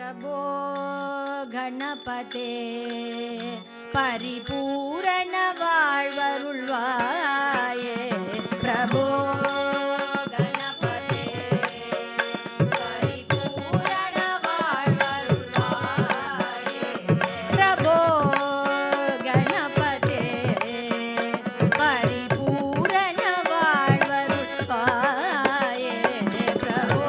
प्रभो गणपते परिपूर्ण வாழ்வருள்வாயே प्रभो गणपते परिपूर्ण வாழ்வருள்வாயே प्रभो गणपते परिपूर्ण வாழ்வருள்வாயே प्रभो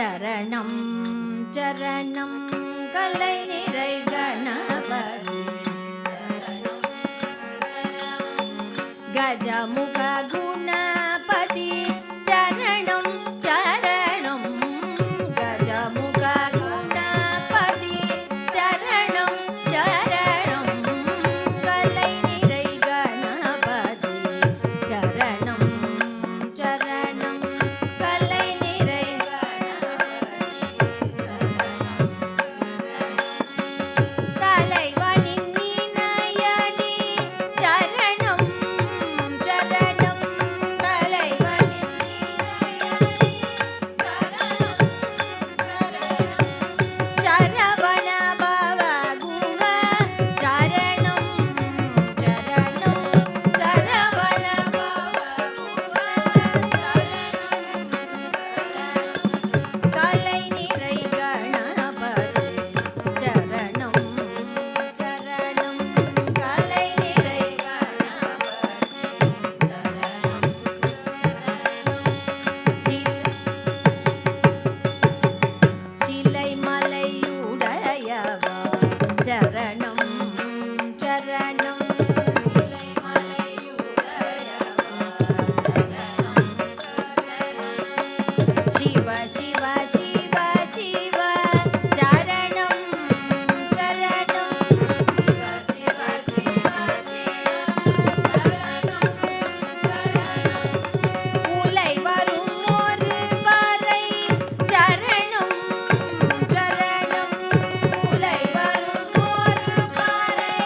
சரணம் சரணம் கலை நிறை கணபதி கஜமுக குணபதி சரணம் சரணம் கஜமுக குணபதி சரணம் சரணம் கலை நிறை கணபதி சரணம் சரணம் கலை நிறை தலைவனின் இணையடி சரணம் சரணம் தலைவனின் சரவண பவ குண சரணம் சரணம் சரவண பவ கலை நிறை கணபதி சரணம் சரணம் கலை நிறை சிலை மலையுடையவா சரணம் சரணம் சிலை மலையுடையவா சிவ சிவ சிவ சிவ சரணம் சரணம் சிவ சிவ சிவ உலை வரும் ஒரு வரை சரணம் சரணம் உலை வரும் ஒரு வரை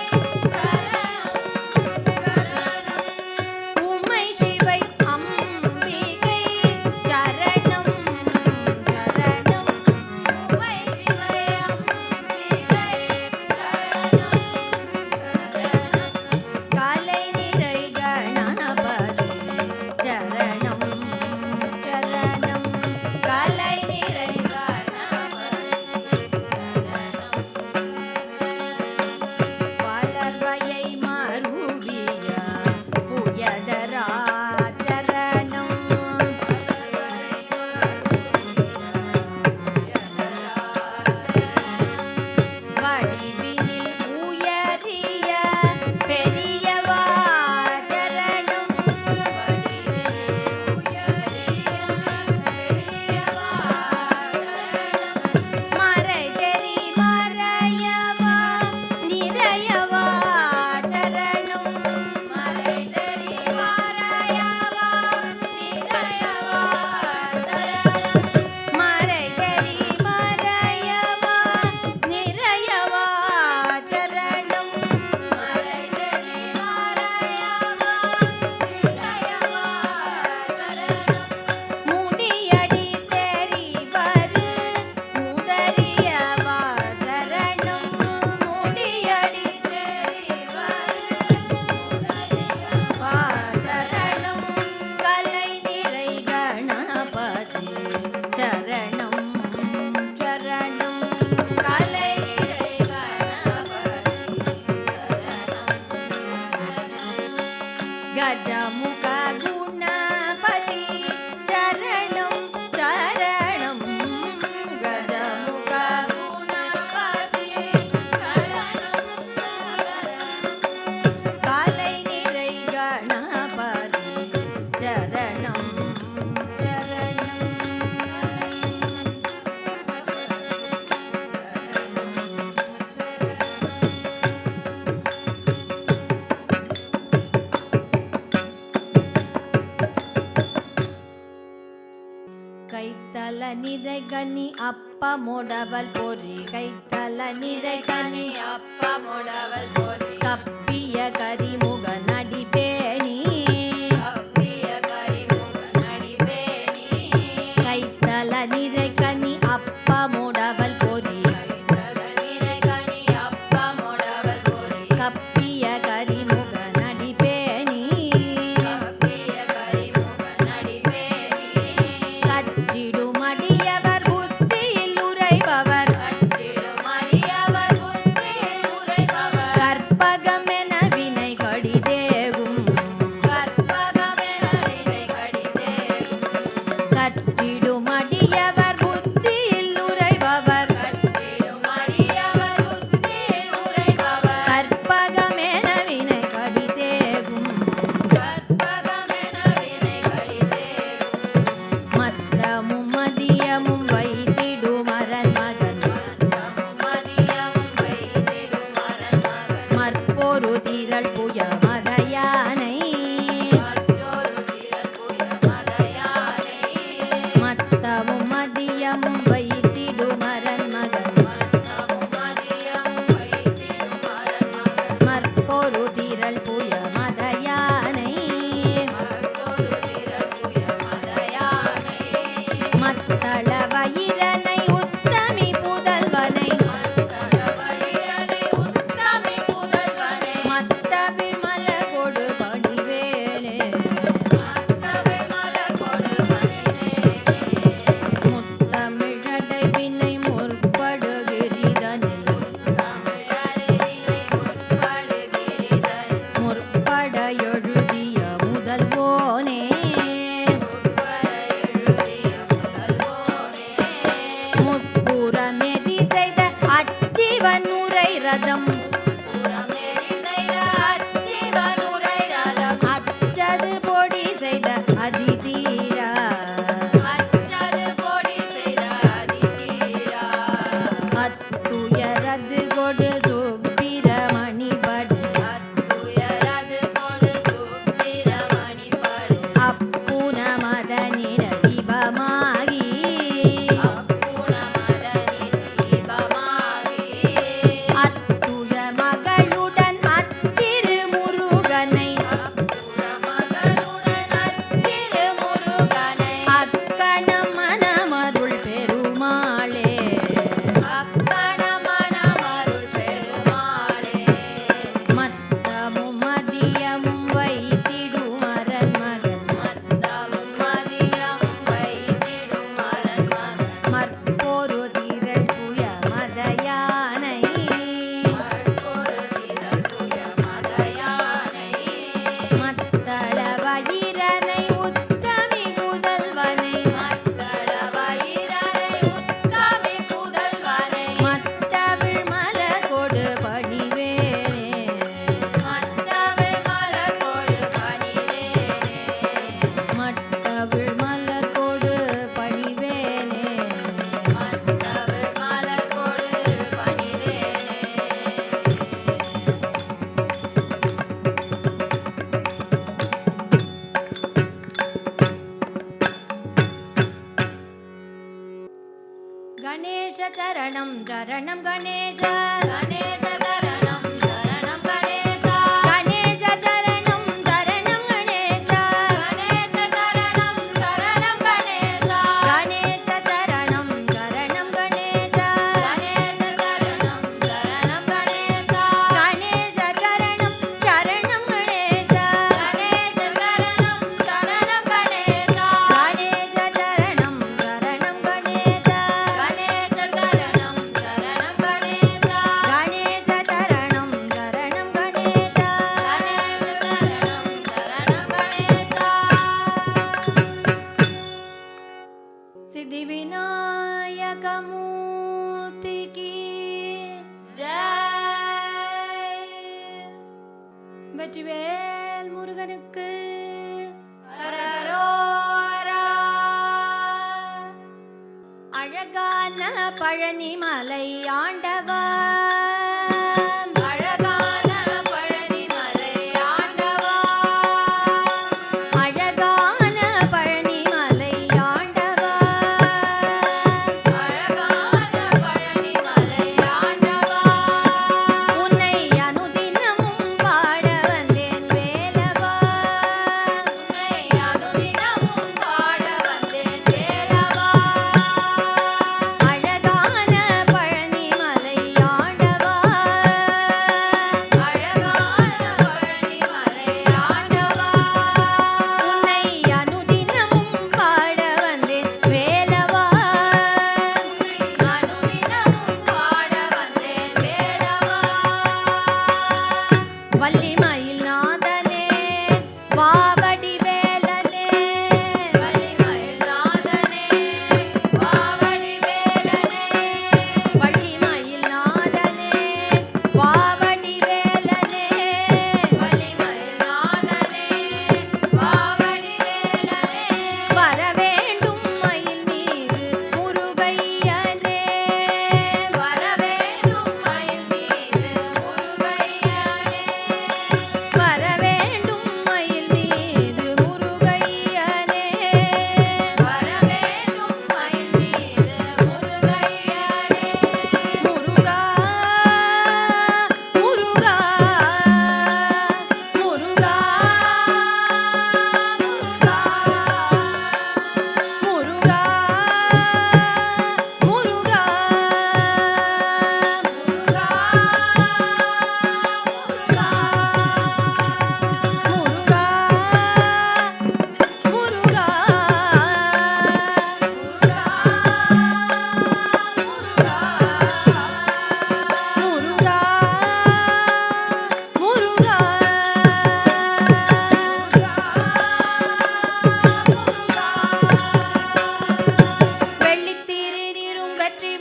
சரணம் உமை சிவை அம்பிகை சரணம் சரணம் உமை சிவை அம்பிகை சரணம் கலை நிறை கணபதி சரணம் சரணம் கலை நிறை வளர்வயை மருவிய புயதரா சரணம் வடிவினில் உயரிய பெரியவா சரணம் மறை தெரி மறையவா நிறையவா சரணம் மறை தெரி மறையவா நிறையவா சரணம் மறை தெரி மறையவா நிறையவா சரணம் மறை தெரி மறையவா நிறையவா சரணம் முடியடி தெரிவரு முதலியவா சரணம் முடியடி தெரிவரு முதலியவா சரணம் கலை நிறை கணபதி சரணம் சரணம் கலை நிறை கணபதி கஜமுக குணபதி சரணம் சரணம் கஜமுக குணபதி சரணம் சரணம் கலை நிறை கணபதி சரணம் கைத்தல நிறை கனி அப்பமுடவல் பொறி கைத்தல நிறை கனி அப்பமுடவல் பொறி கப்பிய கரிமுக நடிபேணி கப்பிய கரிமுக நடிபேணி கைத்தல நிறை கனி அப்பமுடவல் பொறி கைத்தல நிறை கனி அப்பமுடவல் பொறி கப்பிய கரிமுக நடிபேணி கப்பிய கரிமுக நடிபேணி கற்றிடும் அடியவர் புத்தியில் உரைபவர் கற்றிடும் அடியவர் புத்தியில் உரைபவர் கற்பகமென வினை கடிதேகும் ரதம் அச்சது பொடி செய்த அதிதீரா அத்துயரது கொடு சுப்பிரமணி படு அப்புன மதனிட தீபமாகி அத்துய மகளுடன் அத்திரு முருகனை அக்கணம் மனமருள் பெருமாளே மத்தமும் மதியமும் வைத்திடும் அரண்மகன் மற்பொரு திரள் புய மதயானை மத்தள வயிரனை உத்தமி புதல்வனை மத்தவிழ் மலர் கொடு பணிவேனே மட்டவிழ் மலர் கொடு பணிவேனே கணேச சரணம் சரணம் கணேச கணேச சரணம் சரணம் கணேச கணேச சரணம் சரணம் கணேச கணேச சரணம் சரணம் கணேச கணேச சரணம் சரணம் கணேச கணேச சரணம் சரணம் கணேச கணேச சரணம் சரணம் கணேச கணேச சரணம் சரணம் கணேச கணேச சரணம் சரணம் கணேச கணேச சரணம் சரணம் கணேச கணேச சரணம் சரணம் கணேச சித்தி விநாயக மூர்த்திக்கு ஜெய் வெற்றிவேல் முருகனுக்கு ஹரஹரோரா. அழகான பழனிமலை ஆண்டவா அழகான பழனிமலை ஆண்டவா அழகான பழனிமலை ஆண்டவா அழகான பழனிமலை ஆண்டவா உன்னை அனுதினமும் பாட வந்தேன் வேலவா உன்னை அனுதினமும் பாட வந்தேன் வேலவா அழகான பழனிமலை ஆண்டவா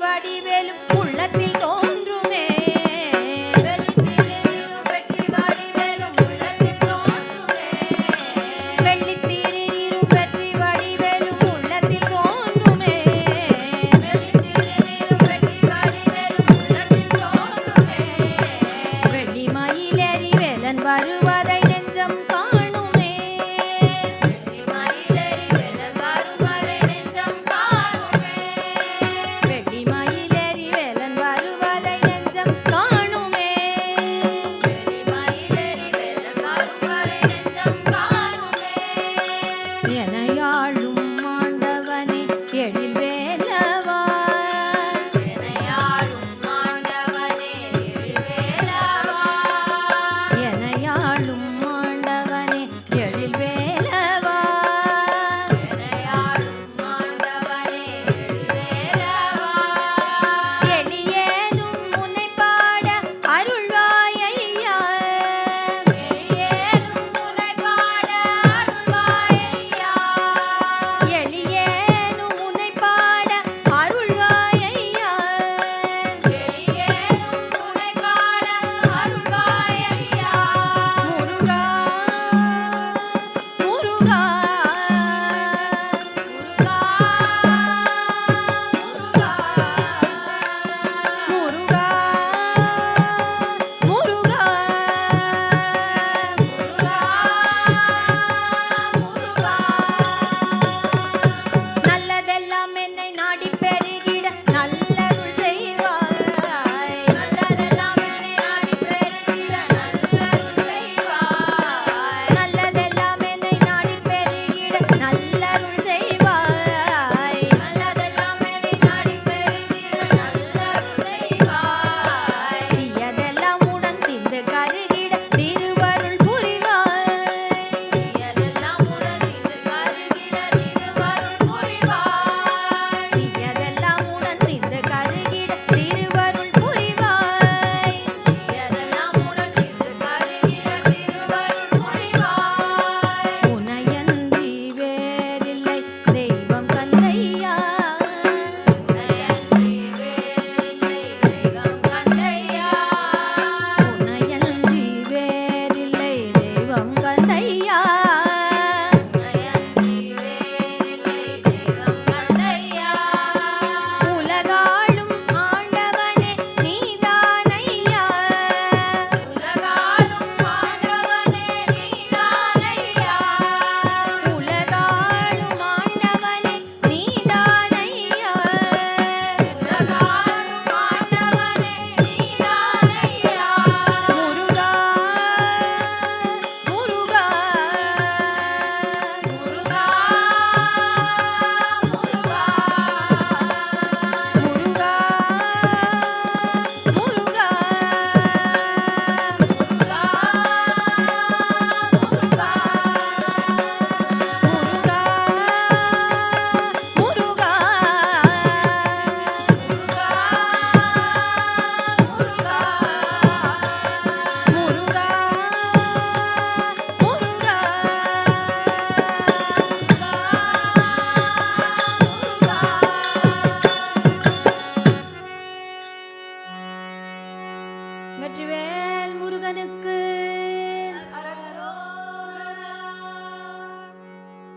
வடிவேலும் உள்ளத்தில் தோன்றுமே வெற்றிவேல் முருகனுக்கு